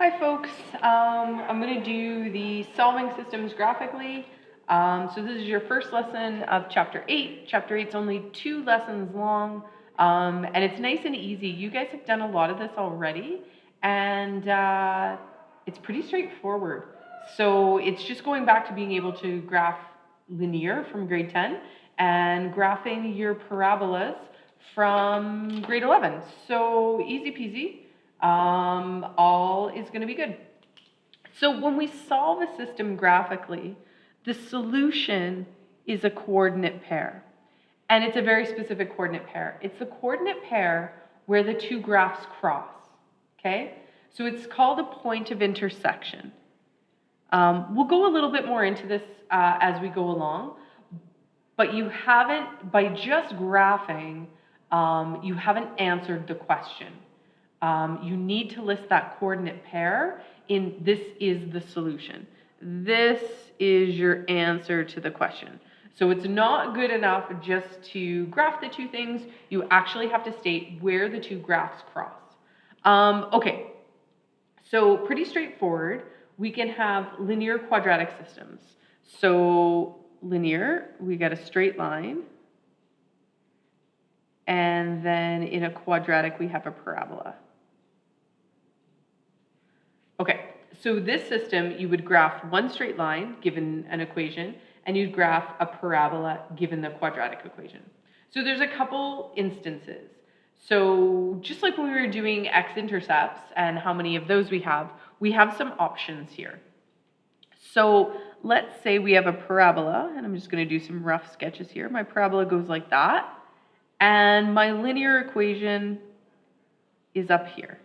Hi folks, I'm going to do the solving systems graphically. So this is your first lesson of chapter 8. Chapter 8 is only 2 lessons long, and it's nice and easy. You guys have done a lot of this already, and it's pretty straightforward. So it's just going back to being able to graph linear from grade 10 and graphing your parabolas from grade 11. So easy peasy. All is going to be good. So when we solve a system graphically, the solution is a coordinate pair. And it's a very specific coordinate pair. It's the coordinate pair where the two graphs cross. Okay? So it's called a point of intersection. We'll go a little bit more into this as we go along, but you haven't, by just graphing, you haven't answered the question. You need to list that coordinate pair in this is the solution. This is your answer to the question. So it's not good enough just to graph the two things. You actually have to state where the two graphs cross. Okay, so pretty straightforward. We can have linear quadratic systems. So linear, we got a straight line. And then in a quadratic, we have a parabola. Okay, so this system, you would graph one straight line given an equation, and you'd graph a parabola given the quadratic equation. So there's a couple instances. So just like when we were doing x-intercepts and how many of those we have some options here. So let's say we have a parabola, and I'm just going to do some rough sketches here. My parabola goes like that, and my linear equation is up here.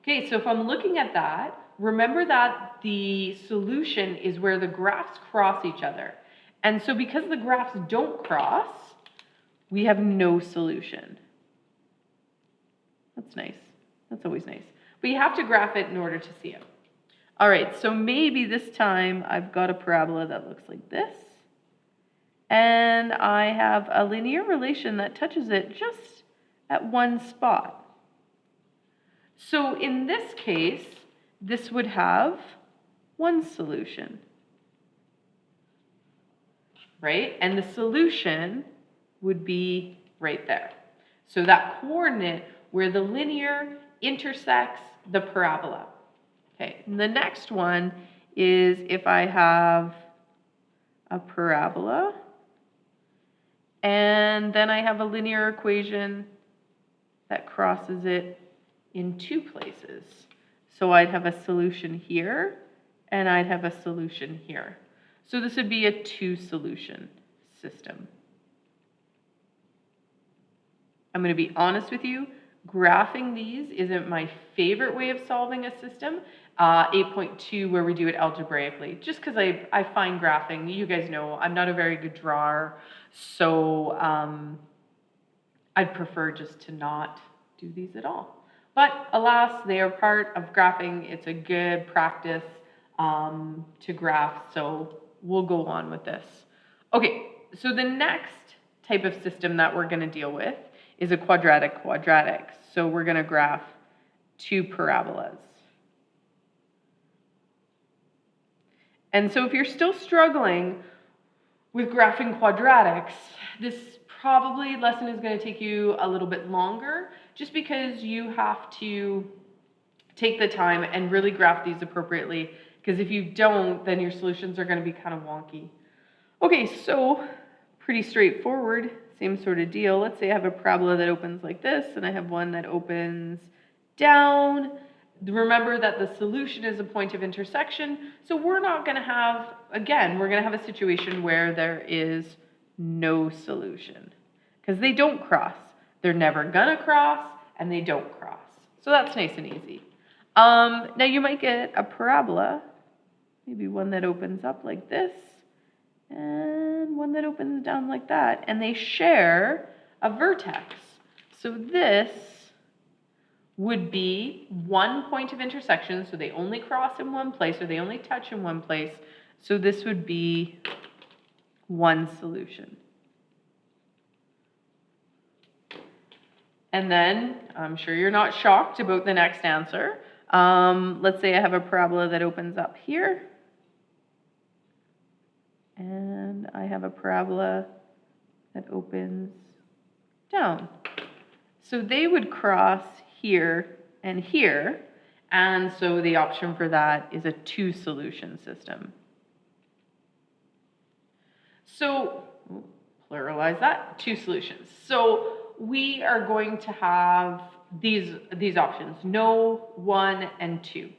Okay, so if I'm looking at that, remember that the solution is where the graphs cross each other. And so because the graphs don't cross, we have no solution. That's nice. That's always nice. But you have to graph it in order to see it. All right, so maybe this time I've got a parabola that looks like this. And I have a linear relation that touches it just at one spot. So in this case, this would have one solution, right? And the solution would be right there. So that coordinate where the linear intersects the parabola. Okay, and the next one is if I have a parabola and then I have a linear equation that crosses it in two places. So I'd have a solution here and I'd have a solution here. So this would be a two-solution system. I'm going to be honest with you, graphing these isn't my favorite way of solving a system. 8.2 where we do it algebraically, just because I find graphing, you guys know, I'm not a very good drawer, so I'd prefer just to not do these at all. But alas, they are part of graphing. It's a good practice to graph, so we'll go on with this. Okay, so the next type of system that we're going to deal with is a quadratic. So we're going to graph two parabolas. And so if you're still struggling with graphing quadratics, this probably lesson is going to take you a little bit longer just because you have to take the time and really graph these appropriately, because if you don't, then your solutions are going to be kind of wonky. Okay, so pretty straightforward, same sort of deal. Let's say I have a parabola that opens like this and I have one that opens down. Remember that the solution is a point of intersection, so we're not going to have, again, we're going to have a situation where there is no solution because they don't cross. They're never going to cross and they don't cross. So that's nice and easy. Now you might get a parabola, maybe one that opens up like this and one that opens down like that, and they share a vertex. So this would be one point of intersection, so they only cross in one place or they only touch in one place. So this would be one solution. And then, I'm sure you're not shocked about the next answer. Let's say I have a parabola that opens up here. And I have a parabola that opens down. So they would cross here and here. And so the option for that is a two-solution system. So, pluralize that, two solutions. So we are going to have these options, no, 1, and 2.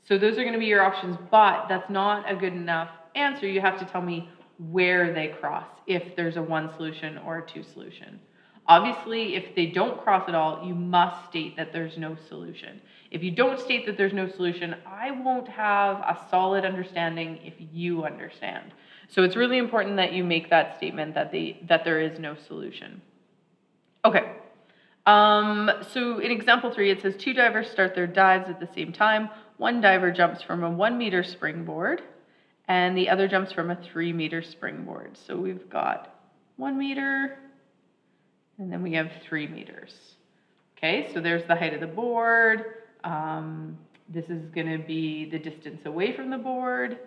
So those are going to be your options, but that's not a good enough answer. You have to tell me where they cross, if there's a 1 solution or a 2 solution. Obviously, if they don't cross at all, you must state that there's no solution. If you don't state that there's no solution, I won't have a solid understanding if you understand. So it's really important that you make that statement that there is no solution. Okay. So in example 3, it says 2 divers start their dives at the same time. One diver jumps from a 1-meter springboard, and the other jumps from a 3-meter springboard. So we've got 1 meter, and then we have 3 meters. Okay, so there's the height of the board. This is going to be the distance away from the board.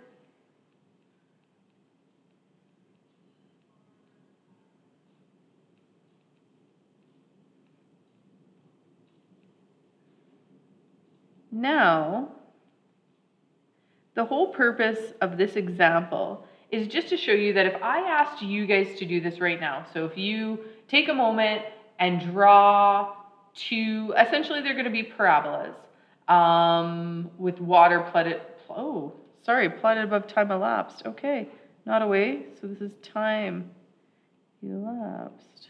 Now, the whole purpose of this example is just to show you that if I asked you guys to do this right now, so if you take a moment and draw two, essentially they're going to be parabolas with water plotted, plotted above time elapsed. Okay, not away, so this is time elapsed.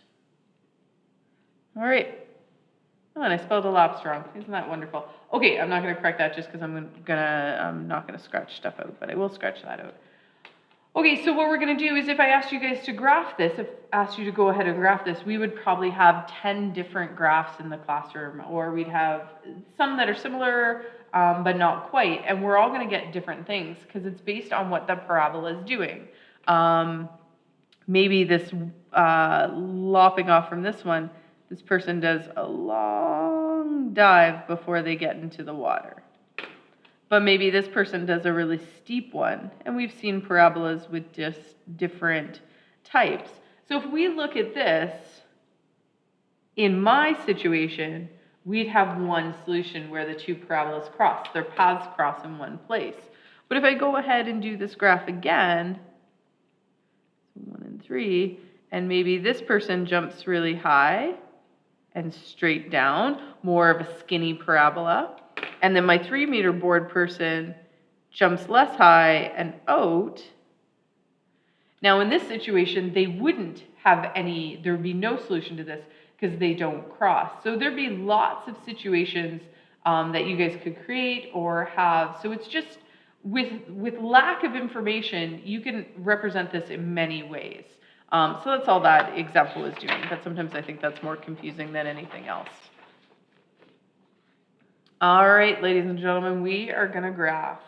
All right. Oh, and I spelled elapsed wrong. Isn't that wonderful? Okay, I'm not going to correct that just because I'm not going to scratch stuff out, but I will scratch that out. Okay, so what we're going to do is if I asked you guys to graph this, if I asked you to go ahead and graph this, we would probably have 10 different graphs in the classroom, or we'd have some that are similar, but not quite, and we're all going to get different things because it's based on what the parabola is doing. Maybe this lopping off from this one, this person does a long dive before they get into the water. But maybe this person does a really steep one. And we've seen parabolas with just different types. So if we look at this, in my situation, we'd have one solution where the two parabolas cross. Their paths cross in one place. But if I go ahead and do this graph again, 1 and 3, and maybe this person jumps really high and straight down, more of a skinny parabola. And then my 3-meter board person jumps less high and out. Now in this situation, they wouldn't have any, there would be no solution to this because they don't cross. So there'd be lots of situations that you guys could create or have. So it's just with lack of information, you can represent this in many ways. So that's all that example is doing, but sometimes I think that's more confusing than anything else. All right, ladies and gentlemen, we are going to graph.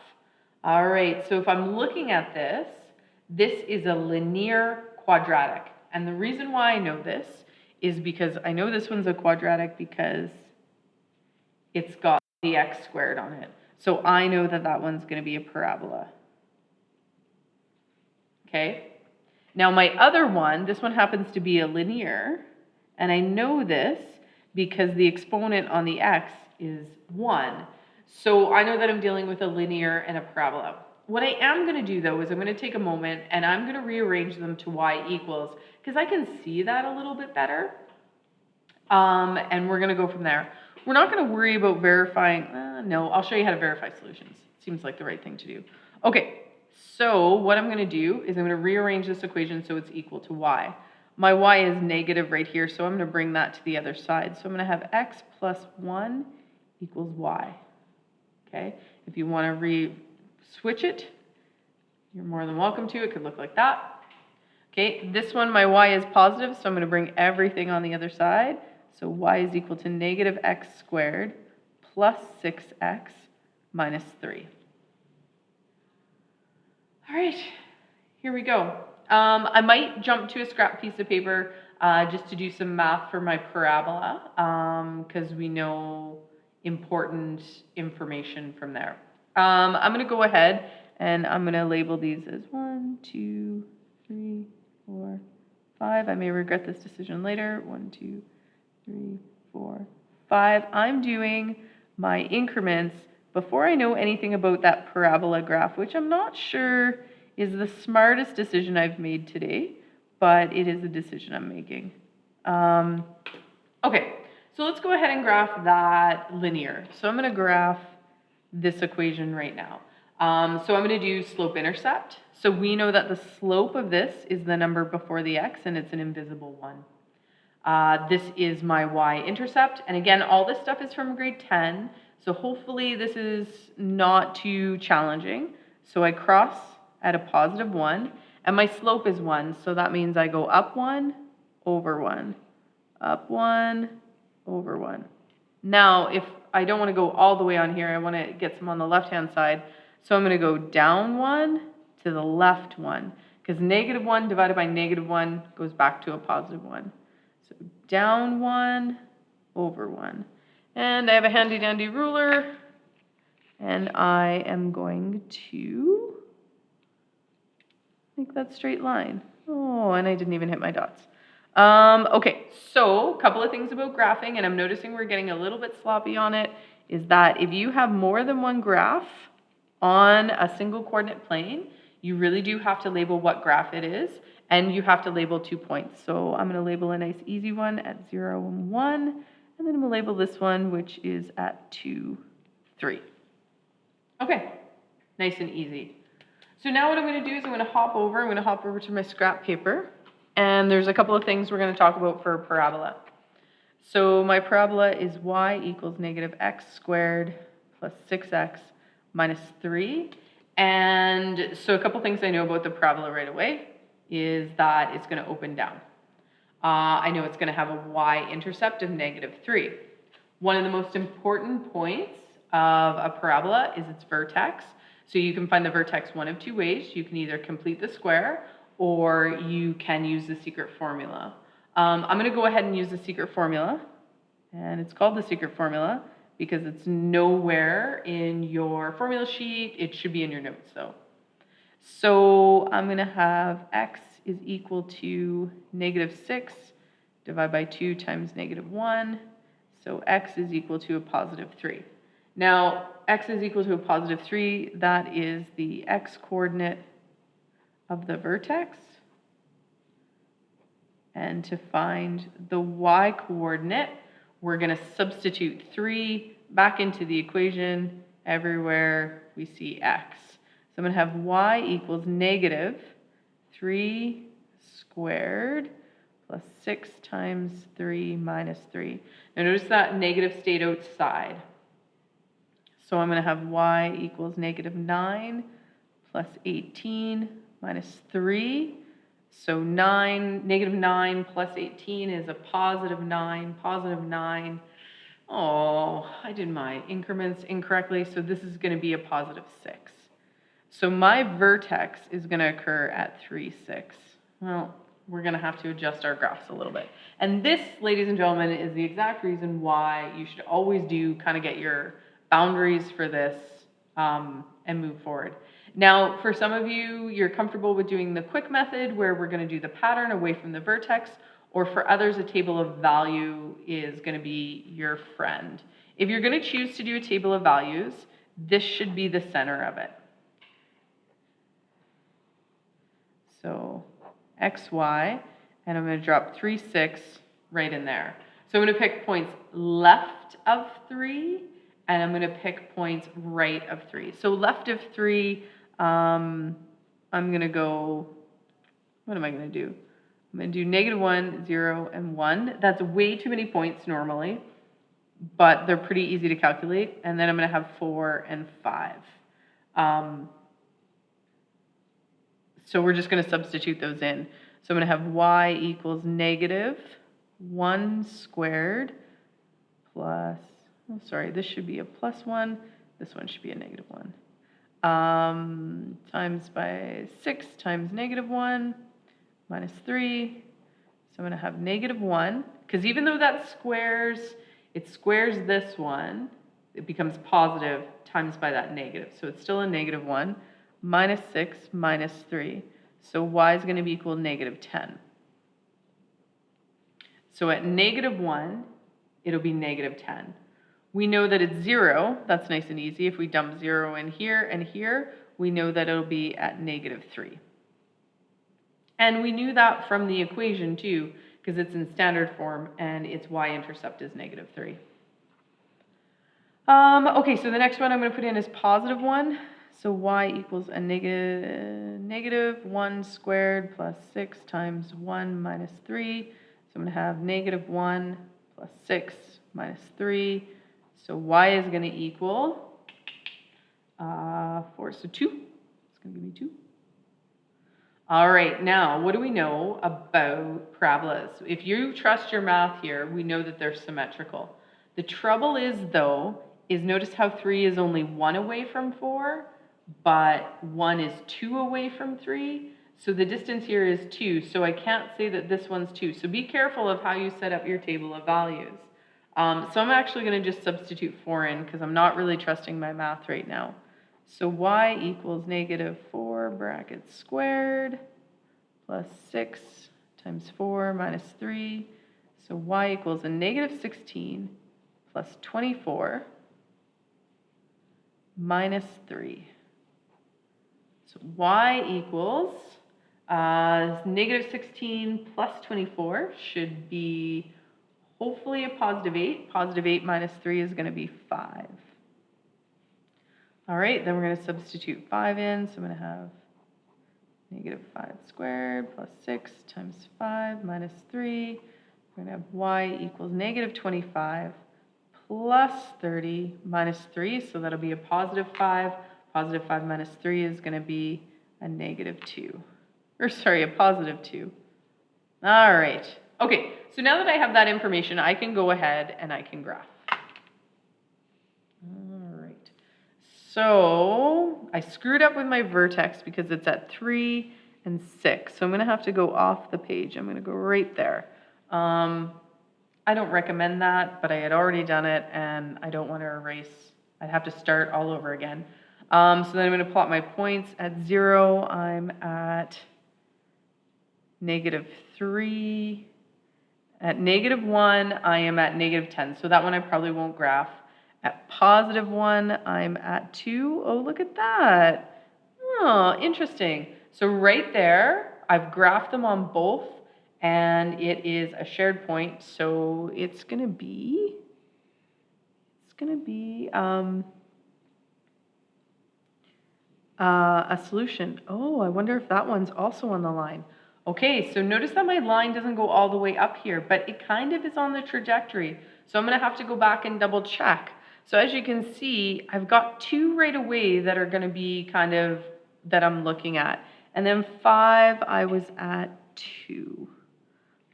All right, so if I'm looking at this, this is a linear quadratic. And the reason why I know this is because I know this one's a quadratic because it's got the x squared on it. So I know that that one's going to be a parabola. Okay? Now my other one, this one happens to be a linear, and I know this because the exponent on the x is 1. So I know that I'm dealing with a linear and a parabola. What I am going to do though is I'm going to take a moment and I'm going to rearrange them to y equals because I can see that a little bit better. And we're going to go from there. We're not going to worry about verifying. No, I'll show you how to verify solutions. Seems like the right thing to do. Okay. So what I'm going to do is I'm going to rearrange this equation so it's equal to y. My y is negative right here, so I'm going to bring that to the other side. So I'm going to have x plus 1 equals y. Okay? If you want to re-switch it, you're more than welcome to. It could look like that. Okay, this one, my y is positive, so I'm going to bring everything on the other side. So y is equal to negative x squared plus 6x minus 3. All right, here we go. I might jump to a scrap piece of paper just to do some math for my parabola because we know important information from there. I'm going to go ahead and I'm going to label these as 1, 2, 3, 4, 5. I may regret this decision later. 1, 2, 3, 4, 5. I'm doing my increments before I know anything about that parabola graph, which I'm not sure is the smartest decision I've made today, but it is a decision I'm making. Okay, so let's go ahead and graph that linear. So I'm going to graph this equation right now. So I'm going to do slope-intercept. So we know that the slope of this is the number before the x, and it's an invisible one. This is my y-intercept, and again, all this stuff is from grade 10, so hopefully this is not too challenging. So I cross at a positive 1, and my slope is 1, so that means I go up 1, over 1, up 1, over 1. Now, if I don't want to go all the way on here, I want to get some on the left-hand side, so I'm going to go down 1 to the left 1, because negative 1 divided by negative 1 goes back to a positive 1. So down 1, over 1. And I have a handy-dandy ruler, and I am going to make that straight line. Oh, and I didn't even hit my dots. Okay, so a couple of things about graphing, and I'm noticing we're getting a little bit sloppy on it, is that if you have more than one graph on a single coordinate plane, you really do have to label what graph it is, and you have to label 2 points. So I'm going to label a nice easy one at 0 and 1, and then I'm going to label this one, which is at 2, 3. Okay, nice and easy. So now what I'm going to do is I'm going to hop over to my scrap paper, and there's a couple of things we're going to talk about for a parabola. So my parabola is y equals negative x squared plus 6x minus 3. And so a couple things I know about the parabola right away is that it's going to open down. I know it's going to have a y-intercept of negative 3. One of the most important points of a parabola is its vertex. So you can find the vertex one of two ways. You can either complete the square or you can use the secret formula. I'm going to go ahead and use the secret formula, and it's called the secret formula because it's nowhere in your formula sheet. It should be in your notes though. So I'm going to have x is equal to negative 6 divided by 2 times negative 1. So x is equal to a positive 3. Now, x is equal to a positive 3. That is the x coordinate of the vertex. And to find the y coordinate, we're going to substitute 3 back into the equation everywhere we see x. So I'm going to have y equals negative 3 squared plus 6 times 3 minus 3. Now notice that negative stayed outside. So I'm going to have y equals negative 9 plus 18 minus 3. So negative 9 plus 18 is a positive 9, positive 9. Oh, I did my increments incorrectly, so this is going to be a positive 6. So my vertex is going to occur at 3, 6. Well, we're going to have to adjust our graphs a little bit. And this, ladies and gentlemen, is the exact reason why you should always kind of get your boundaries for this and move forward. Now, for some of you, you're comfortable with doing the quick method where we're going to do the pattern away from the vertex, or for others, a table of value is going to be your friend. If you're going to choose to do a table of values, this should be the center of it. So x, y, and I'm going to drop 3, 6 right in there. So I'm going to pick points left of 3, and I'm going to pick points right of 3. So left of 3, I'm going to go, what am I going to do? I'm going to do negative 1, 0, and 1. That's way too many points normally, but they're pretty easy to calculate. And then I'm going to have 4 and 5. So we're just going to substitute those in. So I'm going to have y equals negative 1 squared plus, oh, sorry, this should be a plus 1. This one should be a negative 1. Times by 6 times negative 1 minus 3. So I'm going to have negative 1, because even though that squares, it squares this one, it becomes positive times by that negative. So it's still a negative 1 minus 6 minus 3. So y is going to be equal to negative 10. So at negative 1, it'll be negative 10. We know that it's 0. That's nice and easy. If we dump 0 in here and here, we know that it'll be at negative 3. And we knew that from the equation too, because it's in standard form and its y-intercept is negative 3. Okay, so the next one I'm going to put in is positive 1. So y equals a negative 1 squared plus 6 times 1 minus 3. So I'm going to have negative 1 plus 6 minus 3. So y is going to equal 4. So 2. It's going to give me 2. All right, now what do we know about parabolas? If you trust your math here, we know that they're symmetrical. The trouble is, though, is notice how 3 is only 1 away from 4, but 1 is 2 away from 3. So the distance here is 2, so I can't say that this one's 2. So be careful of how you set up your table of values. So I'm actually going to just substitute 4 in because I'm not really trusting my math right now. So y equals negative 4 brackets squared plus 6 times 4 minus 3. So y equals a negative 16 plus 24 minus 3. So y equals negative 16 plus 24 should be hopefully a positive 8. Positive 8 minus 3 is going to be 5. All right, then we're going to substitute 5 in. So I'm going to have negative 5 squared plus 6 times 5 minus 3. We're going to have y equals negative 25 plus 30 minus 3. So that'll be a positive 5. Positive 5 minus 3 is going to be a negative 2. Or sorry, a positive 2. All right. Okay, so now that I have that information, I can go ahead and I can graph. All right. So I screwed up with my vertex because it's at 3 and 6. So I'm going to have to go off the page. I'm going to go right there. I don't recommend that, but I had already done it and I don't want to erase. I'd have to start all over again. So then I'm going to plot my points. At 0, I'm at negative 3. At negative 1, I am at negative 10. So that one I probably won't graph. At positive 1, I'm at 2. Oh, look at that. Oh, interesting. So right there, I've graphed them on both, and it is a shared point. So it's going to be a solution. Oh, I wonder if that one's also on the line. Okay, so notice that my line doesn't go all the way up here, but it kind of is on the trajectory. So I'm going to have to go back and double check. So as you can see, I've got 2 right away that are going to be kind of that I'm looking at. And then 5, I was at 2.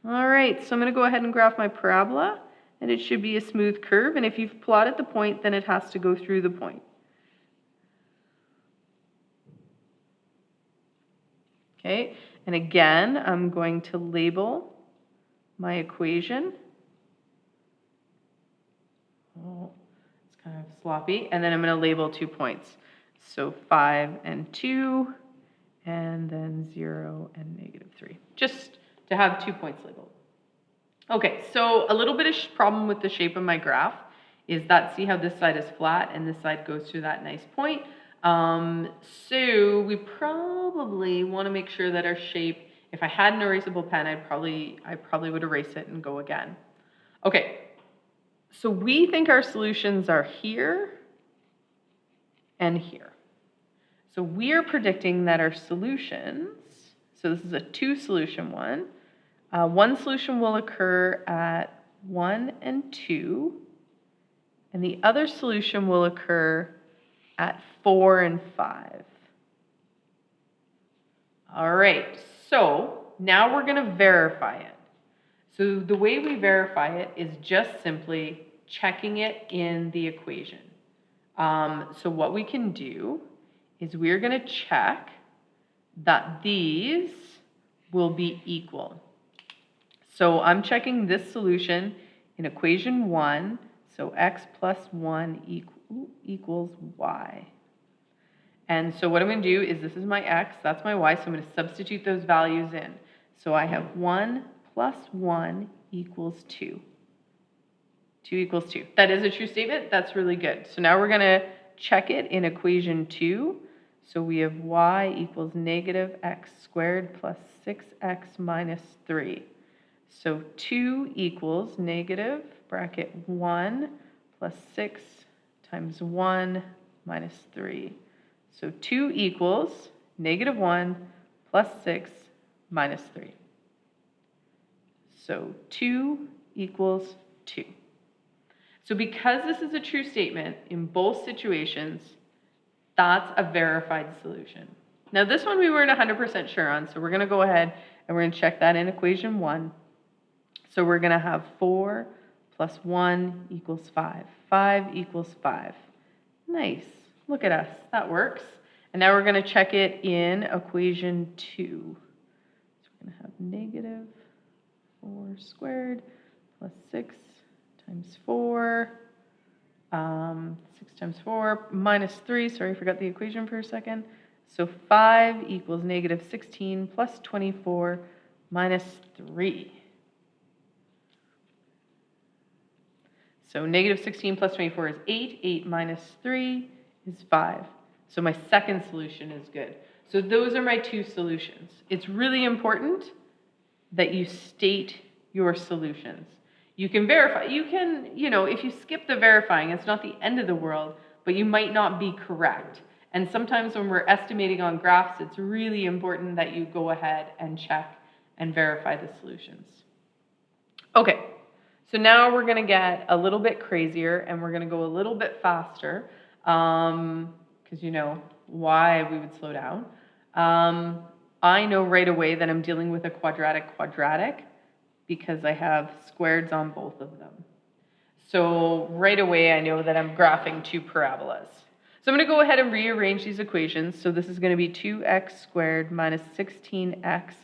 All right, so I'm going to go ahead and graph my parabola, and it should be a smooth curve. And if you've plotted the point, then it has to go through the point. Okay, and again, I'm going to label my equation. Oh, it's kind of sloppy. And then I'm going to label 2 points. So 5 and 2, and then 0 and negative 3, just to have 2 points labeled. Okay, so a little bit of problem with the shape of my graph is that, see how this side is flat and this side goes through that nice point. So we probably want to make sure that our shape, if I had an erasable pen, I probably would erase it and go again. Okay, so we think our solutions are here and here. So we are predicting that our solutions, so this is a 2-solution one. One solution will occur at 1 and 2, and the other solution will occur at 4 and 5. All right, so now we're going to verify it. So the way we verify it is just simply checking it in the equation. So what we can do is we're going to check that these will be equal. So I'm checking this solution in equation 1, so x plus 1 equals y. And so what I'm going to do is this is my x, that's my y, so I'm going to substitute those values in. So I have 1 plus 1 equals 2. 2 equals 2. That is a true statement. That's really good. So now we're going to check it in equation 2. So we have y equals negative x squared plus 6x minus 3. So 2 equals negative bracket 1 plus 6 times 1 minus 3. So 2 equals negative 1 plus 6 minus 3. So 2 equals 2. So because this is a true statement in both situations, that's a verified solution. Now this one we weren't 100% sure on, so we're going to go ahead and we're going to check that in equation 1. So we're going to have 4 plus 1 equals 5. 5 equals 5. Nice. Look at us. That works. And now we're going to check it in equation 2. So we're going to have negative 4 squared plus 6 times 4. 6 times 4 minus 3. Sorry, I forgot the equation for a second. So 5 equals negative 16 plus 24 minus 3. So negative 16 plus 24 is 8. 8 minus 3 is 5. So my second solution is good. So those are my two solutions. It's really important that you state your solutions. You can verify. You can, if you skip the verifying, it's not the end of the world, but you might not be correct. And sometimes when we're estimating on graphs, it's really important that you go ahead and check and verify the solutions. Okay. So now we're going to get a little bit crazier and we're going to go a little bit faster because you know why we would slow down. I know right away that I'm dealing with a quadratic because I have squareds on both of them. So right away I know that I'm graphing two parabolas. So I'm going to go ahead and rearrange these equations. So this is going to be 2x squared minus 16x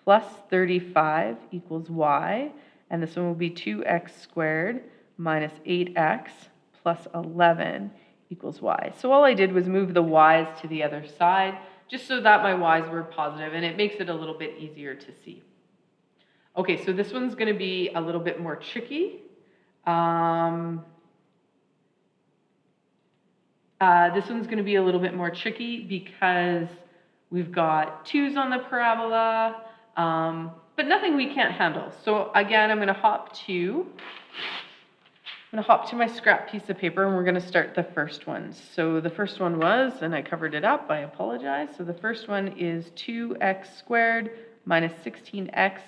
plus 35 equals y. And this one will be 2x squared minus 8x plus 11 equals y. So all I did was move the y's to the other side, just so that my y's were positive, and it makes it a little bit easier to see. Okay, so this one's going to be a little bit more tricky. This one's going to be a little bit more tricky because we've got 2's on the parabola, but nothing we can't handle. So again, I'm going to hop to my scrap piece of paper and we're going to start the first one. So the first one was, and I covered it up, I apologize. So the first one is 2x squared minus 16x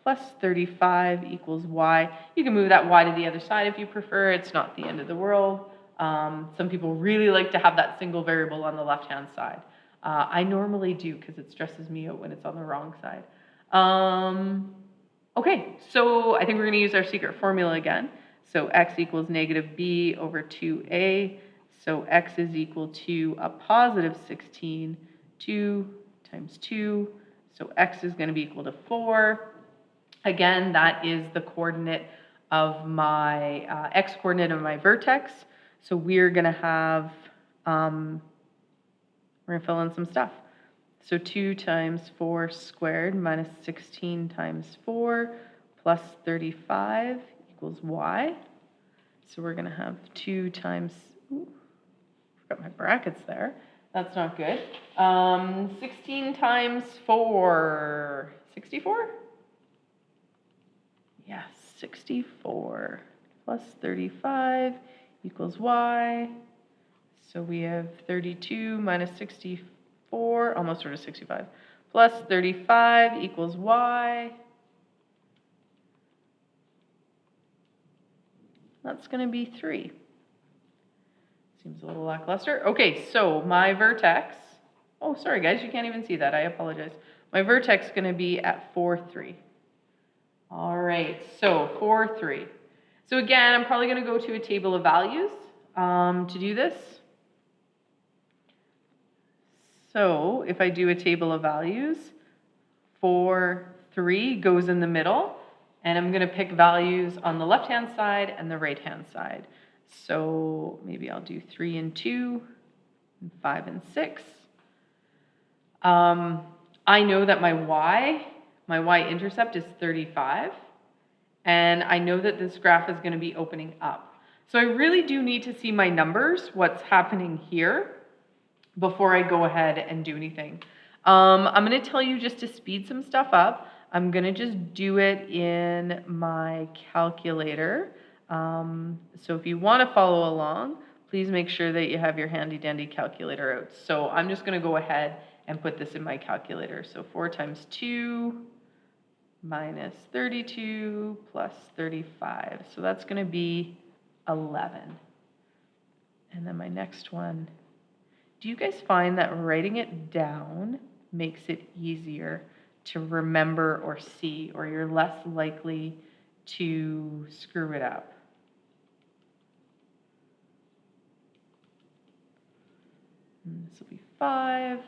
plus 35 equals y. You can move that y to the other side if you prefer. It's not the end of the world. Some people really like to have that single variable on the left-hand side. I normally do because it stresses me out when it's on the wrong side. Okay, so I think we're going to use our secret formula again. So x equals negative b over 2a. So x is equal to a positive 16, 2 times 2. So x is going to be equal to 4. Again, that is the coordinate of my x coordinate of my vertex. So we're going to have, we're going to fill in some stuff. So 2 times 4 squared minus 16 times 4 plus 35 equals y. So we're going to have 2 times, forgot my brackets there. That's not good. 16 times 4, 64? Yes, 64 plus 35 equals y. So we have 32 minus 64, almost sort of 65, plus 35 equals y. That's going to be 3. Seems a little lackluster. Okay, so my vertex, oh, sorry guys, you can't even see that. I apologize. My vertex is going to be at 4, 3. All right, so 4, 3. So again, I'm probably going to go to a table of values to do this. So if I do a table of values, 4, 3 goes in the middle, and I'm going to pick values on the left-hand side and the right-hand side. So maybe I'll do 3 and 2, and 5 and 6. I know that my y-intercept is 35, and I know that this graph is going to be opening up. So I really do need to see my numbers, what's happening here, before I go ahead and do anything. I'm going to tell you just to speed some stuff up. I'm going to just do it in my calculator. So if you want to follow along, please make sure that you have your handy dandy calculator out. So I'm just going to go ahead and put this in my calculator. So 4 times 2 minus 32 plus 35. So that's going to be 11. And then my next one. Do you guys find that writing it down makes it easier to remember or see, or you're less likely to screw it up? And this will be 5.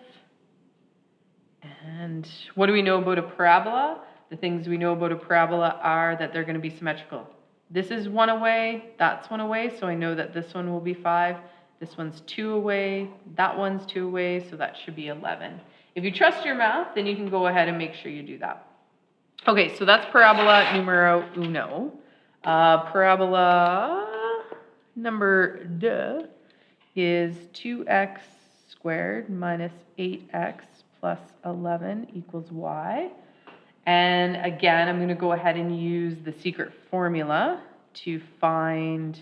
And what do we know about a parabola? The things we know about a parabola are that they're going to be symmetrical. This is 1 away, that's 1 away, so I know that this one will be 5. This one's 2 away, that one's 2 away, so that should be 11. If you trust your math, then you can go ahead and make sure you do that. Okay, so that's parabola numero uno. Parabola number deux is 2x squared minus 8x plus 11 equals y. And again, I'm going to go ahead and use the secret formula to find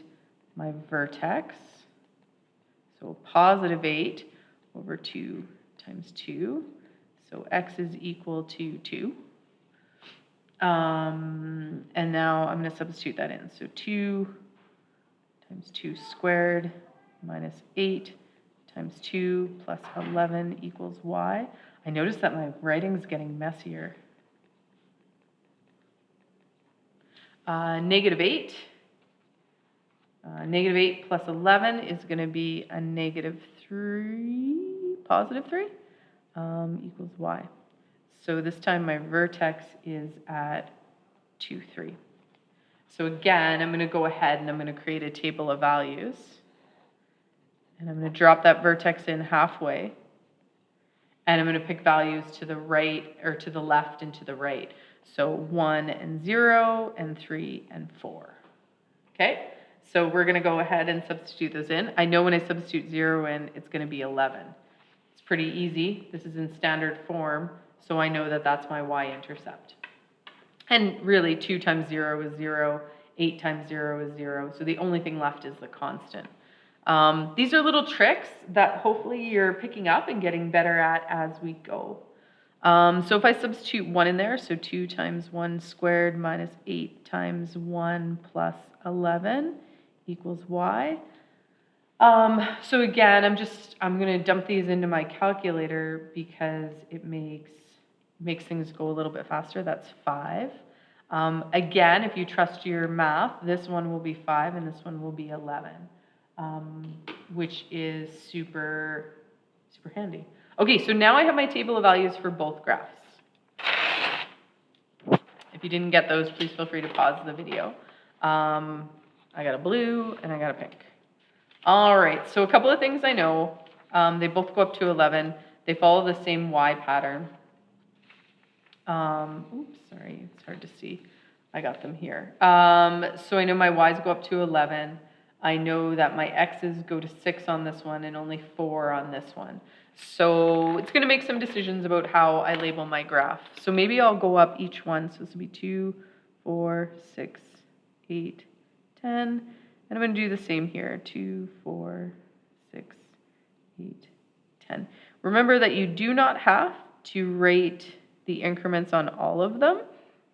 my vertex. So positive 8 over 2 times 2. So x is equal to 2. And now I'm going to substitute that in. So 2 times 2 squared minus 8 times 2 plus 11 equals y. I notice that my writing's getting messier. Negative 8. Negative 8 plus 11 is going to be a negative 3, positive 3, equals y. So this time my vertex is at 2, 3. So again, I'm going to go ahead and I'm going to create a table of values. And I'm going to drop that vertex in halfway. And I'm going to pick values to the right, or to the left and to the right. So 1 and 0 and 3 and 4. Okay? So we're going to go ahead and substitute those in. I know when I substitute 0 in, it's going to be 11. It's pretty easy. This is in standard form, so I know that that's my y-intercept. And really, 2 times 0 is 0, 8 times 0 is 0, so the only thing left is the constant. These are little tricks that hopefully you're picking up and getting better at as we go. So if I substitute 1 in there, so 2 times 1 squared minus 8 times 1 plus 11 equals y. So again, I'm going to dump these into my calculator because it makes things go a little bit faster. That's 5. Again, if you trust your math, this one will be 5 and this one will be 11, which is super, super handy. Okay, so now I have my table of values for both graphs. If you didn't get those, please feel free to pause the video. I got a blue and I got a pink. All right, so a couple of things I know. They both go up to 11. They follow the same Y pattern. Oops, sorry, it's hard to see. I got them here. So I know my Y's go up to 11. I know that my X's go to 6 on this one and only 4 on this one. So it's going to make some decisions about how I label my graph. So maybe I'll go up each one. So this will be 2, 4, 6, 8, 10. And I'm going to do the same here. 2, 4, 6, 8, 10. Remember that you do not have to rate the increments on all of them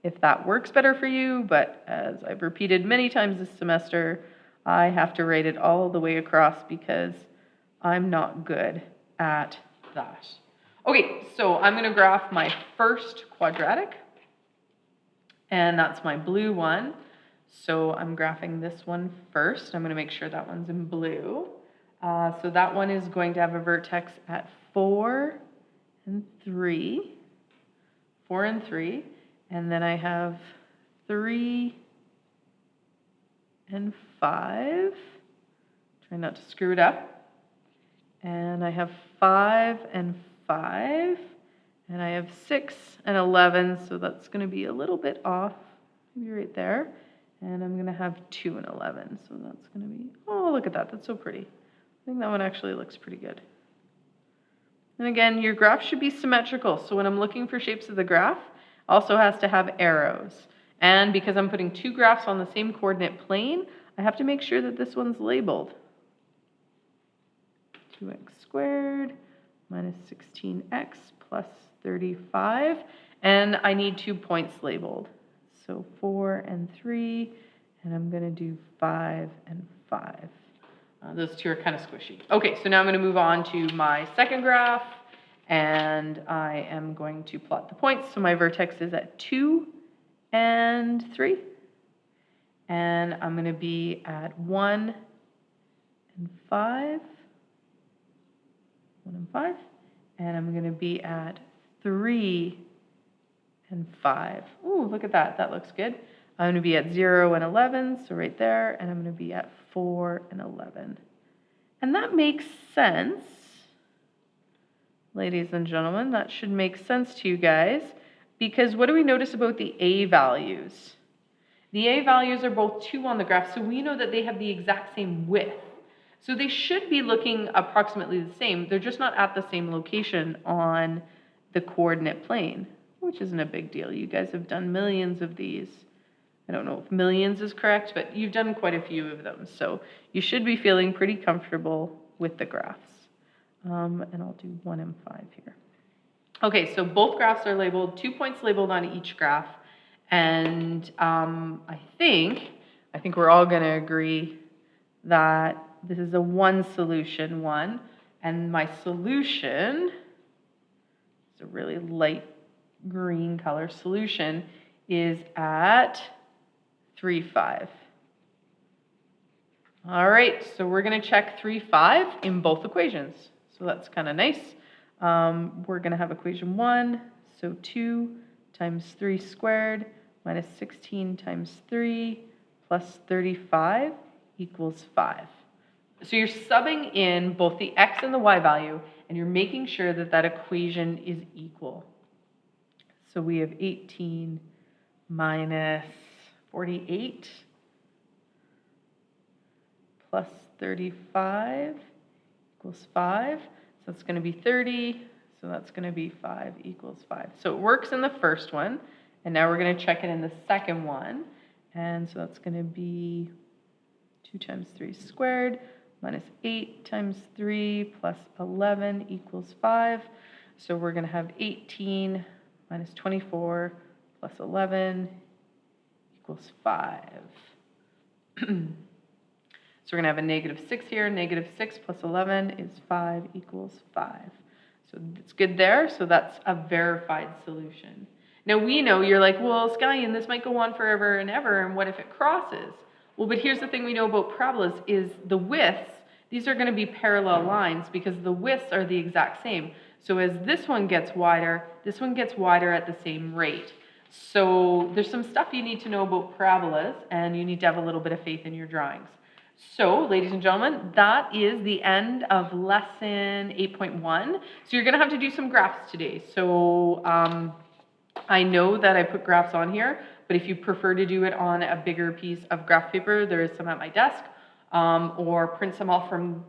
if that works better for you. But as I've repeated many times this semester, I have to rate it all the way across because I'm not good at that. Okay, so I'm going to graph my first quadratic, and that's my blue one. So I'm graphing this one first. I'm going to make sure that one's in blue. So that one is going to have a vertex at 4 and 3. 4 and 3. And then I have 3 and 5. Try not to screw it up. And I have 5 and 5. And I have 6 and 11, so that's going to be a little bit off, maybe right there. And I'm going to have 2 and 11, so that's going to be, oh, look at that. That's so pretty. I think that one actually looks pretty good. And again, your graph should be symmetrical. So when I'm looking for shapes of the graph, also has to have arrows. And because I'm putting two graphs on the same coordinate plane, I have to make sure that this one's labeled. 2x squared minus 16x plus 35. And I need 2 points labeled. So 4 and 3, and I'm going to do 5 and 5. Those two are kind of squishy. Okay, so now I'm going to move on to my second graph, and I am going to plot the points. So my vertex is at 2 and 3, and I'm going to be at 1 and 5, 1 and 5, and I'm going to be at 3 and 5. Ooh, look at that. That looks good. I'm going to be at 0 and 11, so right there, and I'm going to be at 4 and 11. And that makes sense, ladies and gentlemen. That should make sense to you guys, because what do we notice about the A values? The A values are both 2 on the graph, so we know that they have the exact same width. So they should be looking approximately the same. They're just not at the same location on the coordinate plane, which isn't a big deal. You guys have done millions of these. I don't know if millions is correct, but you've done quite a few of them. So you should be feeling pretty comfortable with the graphs. And I'll do 1 and 5 here. Okay, so both graphs are labeled, 2 points labeled on each graph. And I think we're all going to agree that this is a one solution one. And my solution is a really light green color solution is at 3, 5. All right, so we're going to check 3, 5 in both equations. So that's kind of nice. We're going to have equation 1, so 2 times 3 squared minus 16 times 3 plus 35 equals 5. So you're subbing in both the x and the y value, and you're making sure that that equation is equal. So we have 18 minus 48 plus 35 equals 5. So it's going to be 30. So that's going to be 5 equals 5. So it works in the first one. And now we're going to check it in the second one. And so that's going to be 2 times 3 squared minus 8 times 3 plus 11 equals 5. So we're going to have 18 minus 24 plus 11 equals 5. So we're going to have a negative 6 here. Negative 6 plus 11 is 5 equals 5. So it's good there. So that's a verified solution. Now we know you're like, well, Skylian, this might go on forever and ever, and what if it crosses? Well, but here's the thing we know about parabolas is the widths, these are going to be parallel lines because the widths are the exact same. So as this one gets wider, this one gets wider at the same rate. So there's some stuff you need to know about parabolas, and you need to have a little bit of faith in your drawings. So, ladies and gentlemen, that is the end of lesson 8.1. So you're going to have to do some graphs today. So I know that I put graphs on here, but if you prefer to do it on a bigger piece of graph paper, there is some at my desk, or print some off from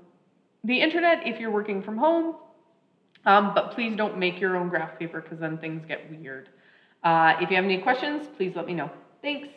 the internet if you're working from home. But please don't make your own graph paper because then things get weird. If you have any questions, please let me know. Thanks.